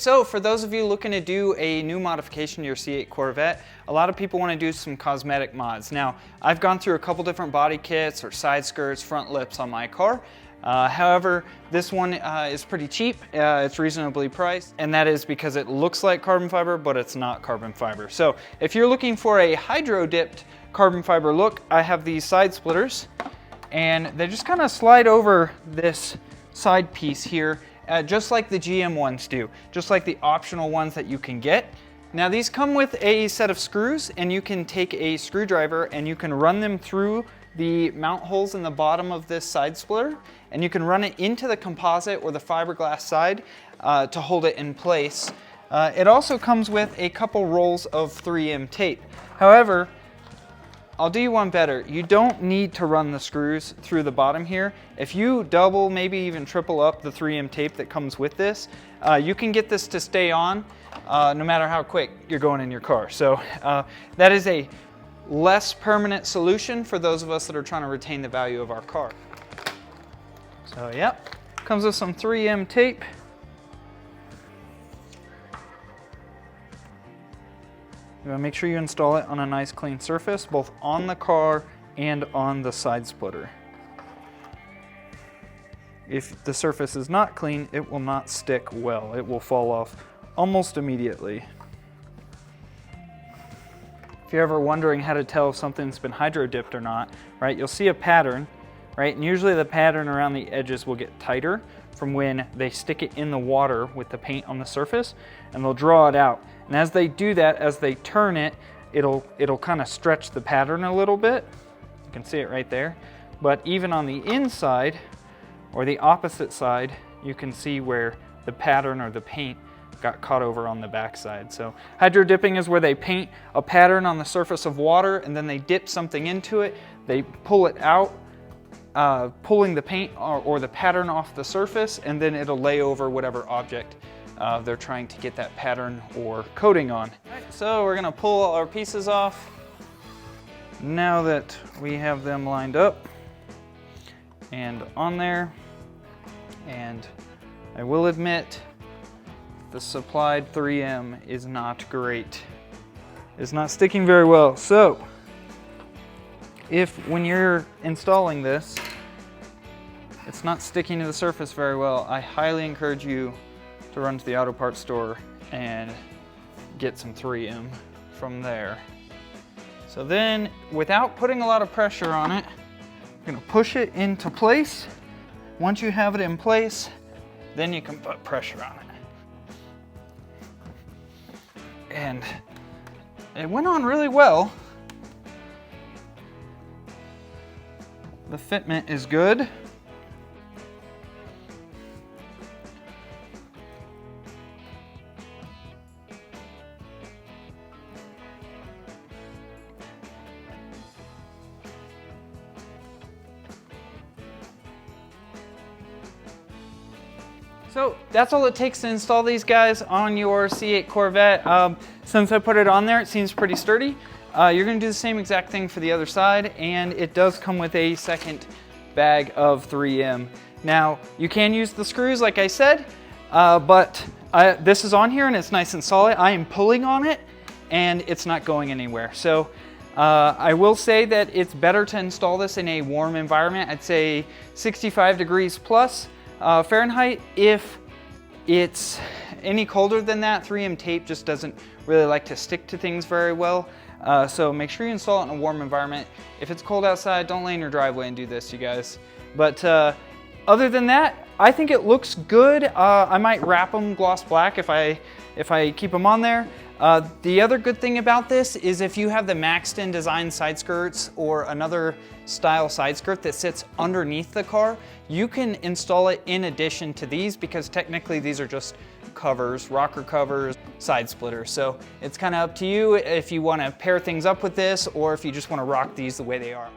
So for those of you looking to do a new modification to your C8 Corvette, a lot of people want to do some cosmetic mods. Now, I've gone through a couple different body kits or side skirts, front lips on my car. However, this one is pretty cheap. It's reasonably priced, and that is because it looks like carbon fiber, but it's not carbon fiber. So if you're looking for a hydro-dipped carbon fiber look, I have these side splitters, and they just kind of slide over this side piece here, just like the GM ones do, just like the optional ones that you can get. Now these come with a set of screws, and you can take a screwdriver and you can run them through the mount holes in the bottom of this side splitter, and you can run it into the composite or the fiberglass side to hold it in place. It also comes with a couple rolls of 3M tape. However, I'll do you one better. You don't need to run the screws through the bottom here. If you double, maybe even triple up the 3M tape that comes with this, you can get this to stay on no matter how quick you're going in your car. So that is a less permanent solution for those of us that are trying to retain the value of our car. So yep, comes with some 3M tape. You want to make sure you install it on a nice clean surface, both on the car and on the side splitter. If the surface is not clean, it will not stick well. It will fall off almost immediately. If you're ever wondering how to tell if something's been hydro dipped or not, right, you'll see a pattern, right, and usually the pattern around the edges will get tighter from when they stick it in the water with the paint on the surface, and they'll draw it out. And as they do that, as they turn it, it'll kind of stretch the pattern a little bit. You can see it right there. But even on the inside, or the opposite side, you can see where the pattern or the paint got caught over on the backside. So hydro dipping is where they paint a pattern on the surface of water and then they dip something into it, they pull it out, pulling the paint or the pattern off the surface, and then it'll lay over whatever object they're trying to get that pattern or coating on. Right, so we're gonna pull all our pieces off. Now that we have them lined up and on there, and I will admit, the supplied 3M is not great. It's not sticking very well. So, when you're installing this, it's not sticking to the surface very well, I highly encourage you to run to the auto parts store and get some 3M from there. So then, without putting a lot of pressure on it, you're gonna push it into place. Once you have it in place, then you can put pressure on it. And it went on really well. The fitment is good. So that's all it takes to install these guys on your C8 Corvette. Since I put it on there, it seems pretty sturdy. You're gonna do the same exact thing for the other side, and it does come with a second bag of 3M. Now, you can use the screws like I said, but this is on here and it's nice and solid. I am pulling on it and it's not going anywhere. So I will say that it's better to install this in a warm environment. I'd say 65 degrees plus Fahrenheit. If it's any colder than that, 3M tape just doesn't really like to stick to things very well. So make sure you install it in a warm environment. If it's cold outside, don't lay in your driveway and do this, you guys. But other than that, I think it looks good. I might wrap them gloss black if I keep them on there. The other good thing about this is if you have the maxed in design side skirts or another style side skirt that sits underneath the car, you can install it in addition to these, because technically these are just covers, rocker covers, side splitters. So it's kind of up to you if you want to pair things up with this or if you just want to rock these the way they are.